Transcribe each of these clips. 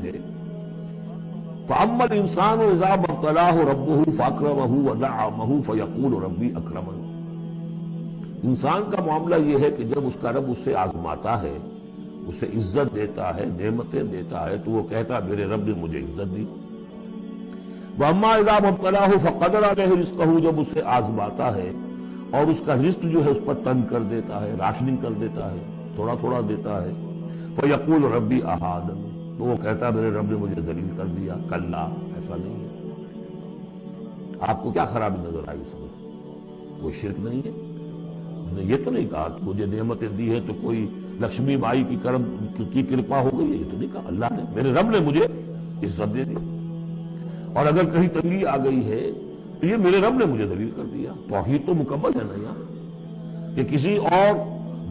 ہے فَأَمَّا الْإِنسَانُ إِذَا مَا ابْتَلَاهُ رَبُّهُ فَأَكْرَمَهُ وَنَعَّمَهُ فَيَقُولُ رَبِّي أَكْرَمَنِ۔ انسان کا معاملہ یہ ہے کہ جب اس کا رب اس سے آزماتا ہے، اسے عزت دیتا ہے، نعمتیں دیتا ہے، تو وہ کہتا ہے میرے رب نے مجھے عزت دی۔ وَأَمَّا إِذَا مَا ابْتَلَاهُ فَقَدَرَ عَلَيْهِ رِزْقَهُ، جب اسے آزماتا ہے اور اس کا رزق جو ہے اس پر تنگ کر دیتا ہے، راشننگ کر دیتا ہے، تھوڑا تھوڑا دیتا ہے، فَيَقُولُ رَبِّي أَهَانَنِ، تو وہ کہتا ہے میرے رب نے مجھے ذلیل کر دیا۔ کلا، ایسا نہیں ہے۔ آپ کو کیا خرابی نظر آئی اس میں؟ کوئی شرک نہیں ہے۔ اس نے یہ تو نہیں کہا کہ مجھے نعمتیں دی ہے تو کوئی لکشمی بائی کی کرم کی کرپا ہو گئی ہے، یہ تو نہیں کہا۔ اللہ نے، میرے رب نے مجھے عزت دے دی، اور اگر کہیں تنگی آ گئی ہے تو یہ میرے رب نے مجھے ذلیل کر دیا۔ توحید تو مکمل ہے نا یہاں، کہ کسی اور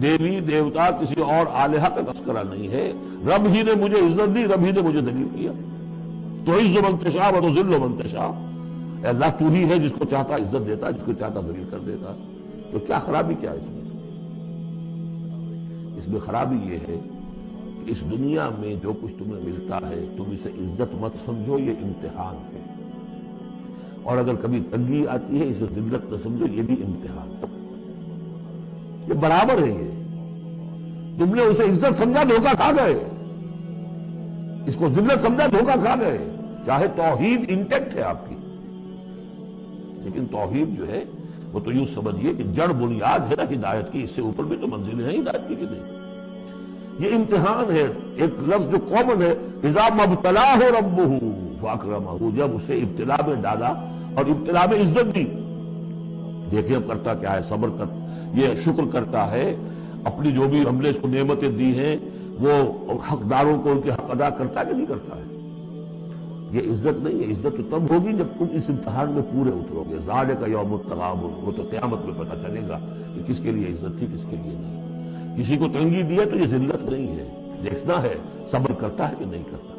دیوی دیوتا، کسی اور الہہ کا تذکرہ نہیں ہے، رب ہی نے مجھے عزت دی، رب ہی نے مجھے ذلیل کیا۔ تو عز من تشاء و تذل من تشاء، اے اللہ تو ہی ہے جس کو چاہتا عزت دیتا، جس کو چاہتا ذلیل کر دیتا۔ تو کیا خرابی کیا ہے اس میں؟ اس میں خرابی یہ ہے کہ اس دنیا میں جو کچھ تمہیں ملتا ہے تم اسے عزت مت سمجھو، یہ امتحان ہے، اور اگر کبھی تنگی آتی ہے اسے ذلت نہ سمجھو، یہ بھی امتحان ہے۔ یہ برابر ہے۔ یہ تم نے اسے عزت سمجھا، دھوکہ کھا گئے، اس کو ذلت سمجھا، دھوکہ کھا گئے۔ چاہے توحید انٹیکٹ ہے آپ کی، لیکن توحید جو ہے وہ تو یوں سمجھیے کہ جڑ بنیاد ہے نا ہدایت کی، اس سے اوپر بھی تو منزلیں ہیں ہدایت کی کہ نہیں؟ یہ امتحان ہے۔ ایک لفظ جو کامن ہے، اذا ما ابتلاہ ربہ فاکرمہ، جب اسے ابتلا میں ڈالا اور ابتلا میں عزت دی۔ دیکھیں اب کرتا کیا ہے، صبر کر، یہ شکر کرتا ہے، اپنی جو بھی ہم نے اس کو نعمتیں دی ہیں وہ حقداروں کو ان کے حق ادا کرتا ہے کہ نہیں کرتا ہے؟ یہ عزت نہیں ہے۔ عزت تو تب ہوگی جب تم اس امتحان میں پورے اترو گے۔ ذالک یوم التغابن، وہ تو قیامت میں پتہ چلے گا کہ کس کے لیے عزت تھی، کس کے لیے نہیں۔ کسی کو تنگی دی ہے تو یہ ذلت نہیں ہے، دیکھنا ہے صبر کرتا ہے کہ نہیں کرتا۔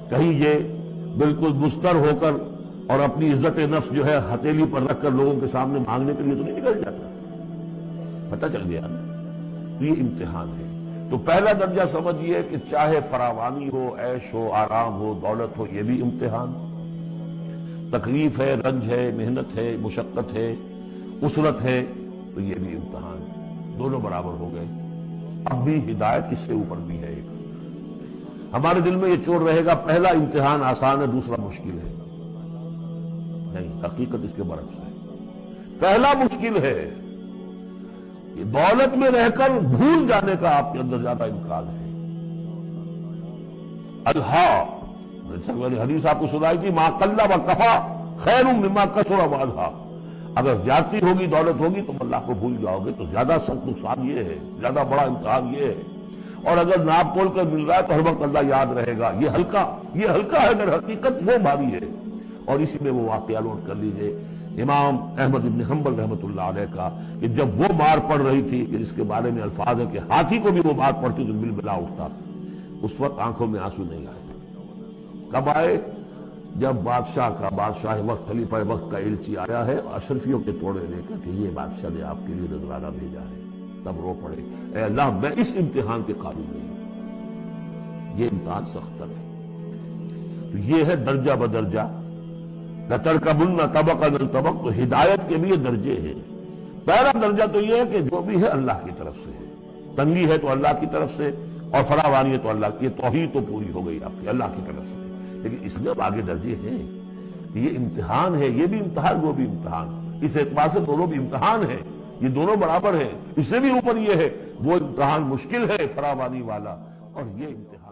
کہیں یہ بالکل مستر ہو کر اور اپنی عزت نفس جو ہے ہتھیلی پر رکھ کر لوگوں کے سامنے مانگنے کے لیے تو نہیں نکل جاتا، پتہ چل گیا نا۔ تو یہ امتحان ہے۔ تو پہلا درجہ سمجھیے کہ چاہے فراوانی ہو، عیش ہو، آرام ہو، دولت ہو، یہ بھی امتحان، تکلیف ہے، رنج ہے، محنت ہے، مشقت ہے، اسرت ہے، تو یہ بھی امتحان، دونوں برابر ہو گئے۔ اب بھی ہدایت اس سے اوپر بھی ہے ایک۔ ہمارے دل میں یہ چور رہے گا پہلا امتحان آسان ہے، دوسرا مشکل ہے۔ نہیں، حقیقت اس کے برعکس ہے۔ پہلا مشکل ہے، دولت میں رہ کر بھول جانے کا آپ کے اندر زیادہ امکان ہے۔ الہا، حدیث آپ کو سنائی تھی، ما قل و کفا خیر مما کثر و الہا، اگر زیادتی ہوگی، دولت ہوگی، تم اللہ کو بھول جاؤ گے، تو زیادہ سخت نقصان یہ ہے، زیادہ بڑا امتحان یہ ہے۔ اور اگر ناپ تول کر مل رہا ہے تو ہر وقت اللہ یاد رہے گا، یہ ہلکا ہے، در حقیقت وہ بھاری ہے۔ اور اسی میں وہ واقعہ نوٹ کر لیجئے امام احمد بن حنبل رحمۃ اللہ علیہ کا، کہ جب وہ مار پڑ رہی تھی کہ جس کے بارے میں الفاظ ہے کہ ہاتھی کو بھی وہ مار پڑتی تو بل بلا اٹھتا، اس وقت آنکھوں میں آنسو نہیں آئے۔ کب آئے؟ جب بادشاہ وقت، خلیفہ وقت کا ایلچی آیا ہے اور اشرفیوں کے توڑے لے کر کہ یہ بادشاہ نے آپ کے لیے نذرانہ بھیجا ہے، تب رو پڑے، اے اللہ میں اس امتحان کے قابل نہیں ہوں۔ یہ امتحان سخت ہے۔ تو یہ ہے درجہ بدرجہ، لَتَرْكَبُنَّ طَبَقًا عَنْ طَبَقٍ، تو ہدایت کے بھی یہ درجے ہیں۔ پہلا درجہ تو یہ ہے کہ جو بھی ہے اللہ کی طرف سے ہے، تنگی ہے تو اللہ کی طرف سے، اور فراوانی ہے تو اللہ کی، یہ توحید تو پوری ہو گئی آپ کی، اللہ کی طرف سے۔ لیکن اس میں اب آگے درجے ہیں کہ یہ امتحان ہے، یہ بھی امتحان، وہ بھی امتحان، اس اعتبار سے دونوں بھی امتحان ہیں، یہ دونوں برابر ہیں۔ اس سے بھی اوپر یہ ہے، وہ امتحان مشکل ہے فراوانی والا، اور یہ امتحان